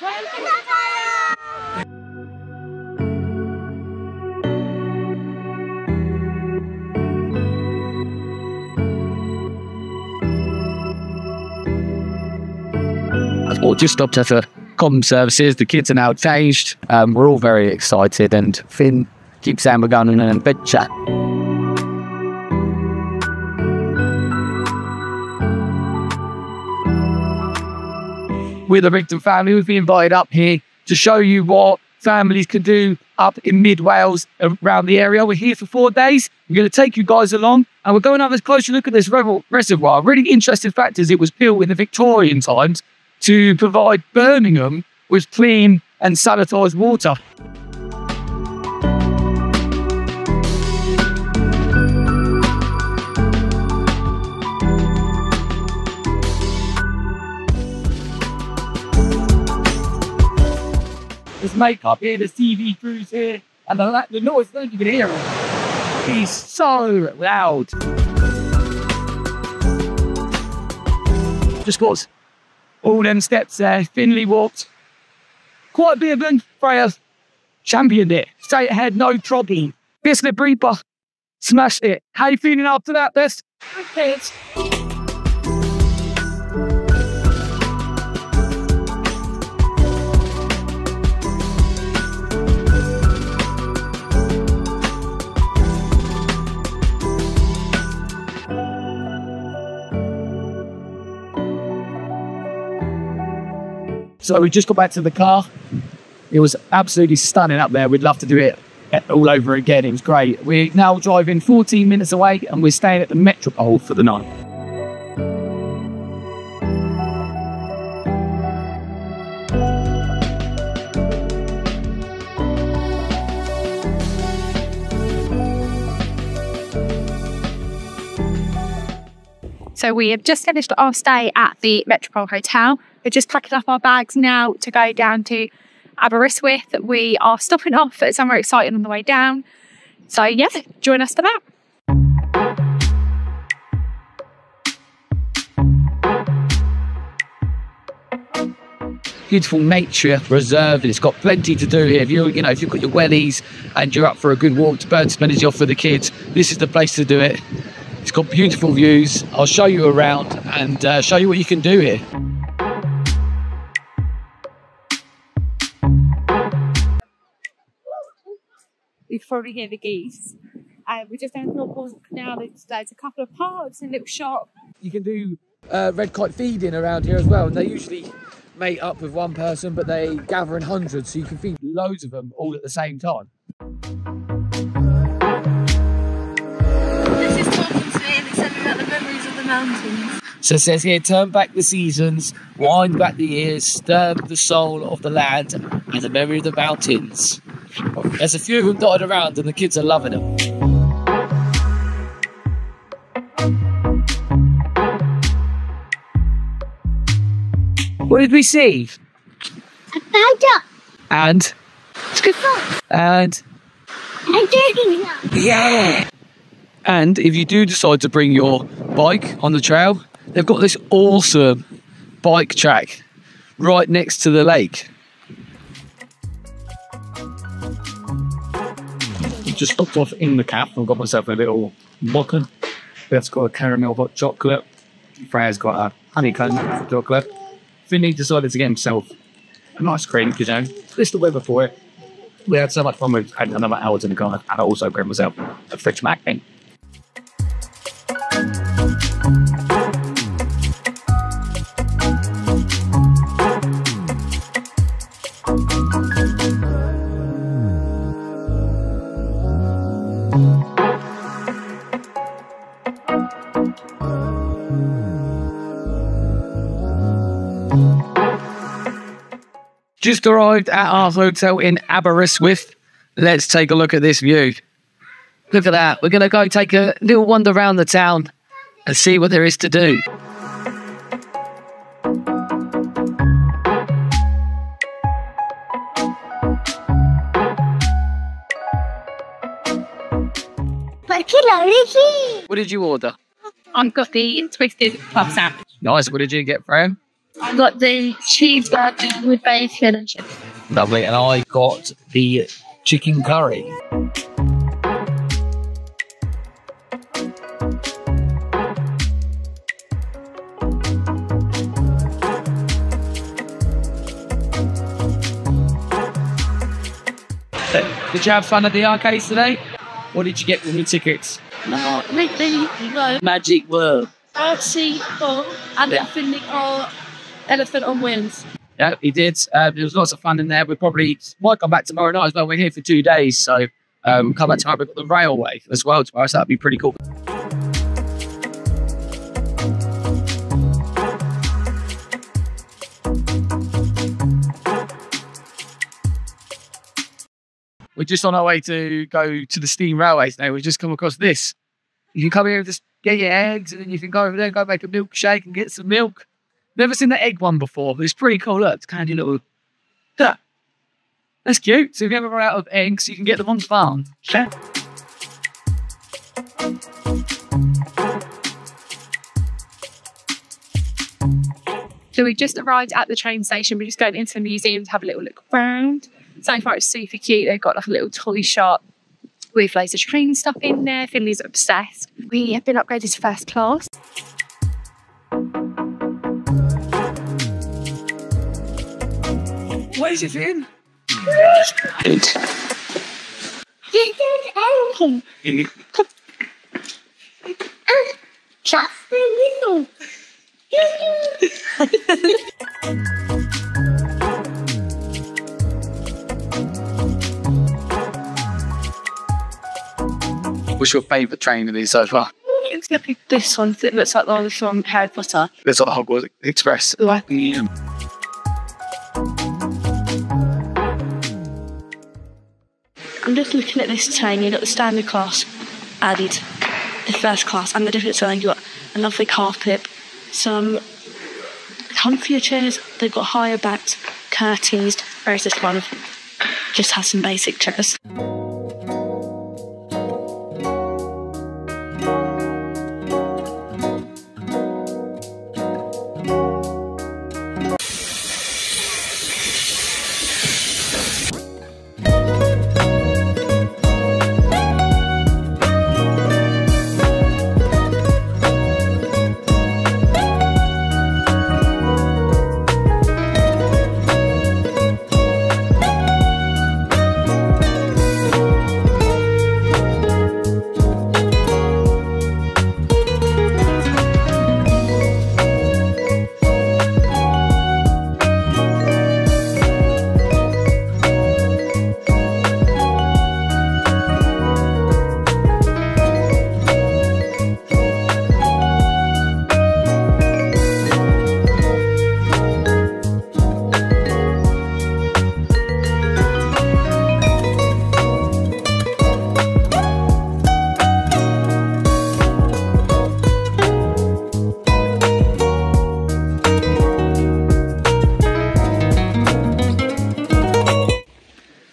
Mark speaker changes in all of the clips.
Speaker 1: Or just stopped at the common services. The kids are now changed. We're all very excited, and Finn keeps saying we're going on an adventure. We're the Rigden family. We've been invited up here to show you what families can do up in mid-Wales around the area. We're here for 4 days. We're going to take you guys along, and we're going to have a closer look at this reservoir. Really interesting fact is it was built in the Victorian times to provide Birmingham with clean and sanitised water. There's makeup here, there's TV crews here, and the noise, I don't know if you can hear it. It's so loud. Just got all them steps there. Finley walked quite a bit of them. Freya championed it. Straight ahead, no problem. Bislip Reaper smashed it. How you feeling after that, Bess? Okay. So we just got back to the car. It was absolutely stunning up there. We'd love to do it all over again. It was great. We're now driving 14 minutes away, and we're staying at the Metropole for the night.
Speaker 2: So we have just finished our stay at the Metropole Hotel. We're just packing up our bags now to go down to Aberystwyth. We are stopping off at somewhere exciting on the way down. So yeah, join us for that.
Speaker 1: Beautiful nature reserve. It's got plenty to do here. If you've got your wellies and you're up for a good walk, to bird splendid off for the kids, this is the place to do it. It's got beautiful views. I'll show you around and show you what you can do here.
Speaker 2: You can probably hear the geese. We're just down to North now. There's a couple of parks and a little shop.
Speaker 1: You can do red kite feeding around here as well, and they usually mate up with one person, but they gather in hundreds, so you can feed loads of them all at the same time.
Speaker 2: This is talking to me and it's sending out the memories of the mountains.
Speaker 1: So it says here, turn back the seasons, wind back the years, stir the soul of the land and the memory of the mountains. There's a few of them dotted around and the kids are loving them. What did we see?
Speaker 3: A badger.
Speaker 1: And? And? Yeah! And if you do decide to bring your bike on the trail, they've got this awesome bike track right next to the lake. Just stopped off in the caf and got myself a little mocha. Beth's got a caramel hot chocolate. Freya's got a honeycomb hot chocolate. Finley decided to get himself an ice cream because, it's the weather for it. We had so much fun, we had another hours in the car, and I also grabbed myself a fridge mac thing. Just arrived at our hotel in Aberystwyth. Let's take a look at this view. Look at that. We're going to go take a little wander around the town and see what there is to do. What did you order?
Speaker 2: I've got the twisted club sandwich.
Speaker 1: Nice. What did you get, Fran?
Speaker 3: I got the cheeseburger with bacon and chicken.
Speaker 1: Lovely. And I got the chicken curry. Did you have fun at the arcades today? What did you get from your tickets?
Speaker 3: No,
Speaker 1: Magic World.
Speaker 3: fancy fun and elephant on wheels.
Speaker 1: Yeah, he did. There was lots of fun in there. We probably might come back tomorrow night as well. We're here for 2 days, so come back tomorrow. We've got the railway as well tomorrow, so that'd be pretty cool. We're just on our way to go to the steam railways now. We've just come across this. You can come here and just get your eggs, and then you can go over there and go make a milkshake and get some milk. Never seen the egg one before, but it's pretty cool. Look, it's kind of little... Huh. That's cute. So if you ever run out of eggs, you can get them on the farm. Yeah.
Speaker 2: So we just arrived at the train station. We're just going into the museum to have a little look around. So far it's super cute. They've got like a little toy shop with loads of train stuff in there. Finley's obsessed. We have been upgraded to first class.
Speaker 1: What is it, Finn?
Speaker 3: This is anything. Just a little.
Speaker 1: What's your favourite train of these so far?
Speaker 4: It's gonna be this one that looks like the one from Harry Potter.
Speaker 1: It's like Hogwarts Express.
Speaker 4: Yeah. I'm just looking at this train. You've got the standard class added, the first class, and the difference is you've got a lovely carpet, some comfier chairs, they've got higher backs, curtains, whereas this one just has some basic chairs.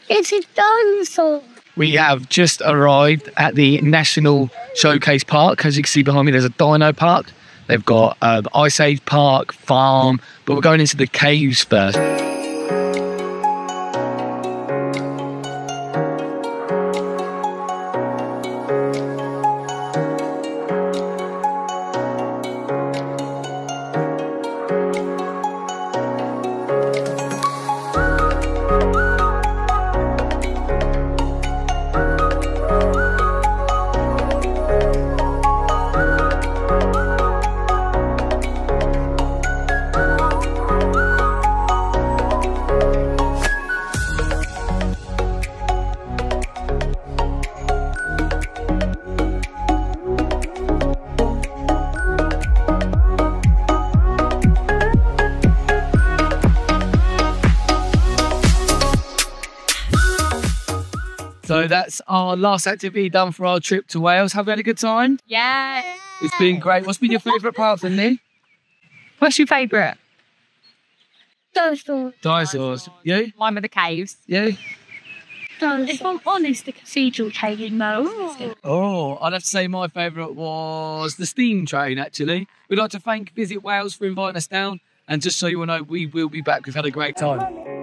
Speaker 3: It's a dinosaur.
Speaker 1: We have just arrived at the National Showcase Park. As you can see behind me, there's a dino park. They've got Ice Age Park, farm, but we're going into the caves first. So that's our last activity done for our trip to Wales. Have we had a good time?
Speaker 2: Yeah.
Speaker 1: It's been great. What's been your favourite part, Finley?
Speaker 2: What's your favourite?
Speaker 3: Dinosaur.
Speaker 1: Dinosaurs. You?
Speaker 2: Mine were the caves.
Speaker 1: You?
Speaker 4: If I'm honest, the cathedral train, no.
Speaker 1: Oh, I'd have to say my favourite was the steam train, actually. We'd like to thank Visit Wales for inviting us down. And just so you all know, we will be back. We've had a great time.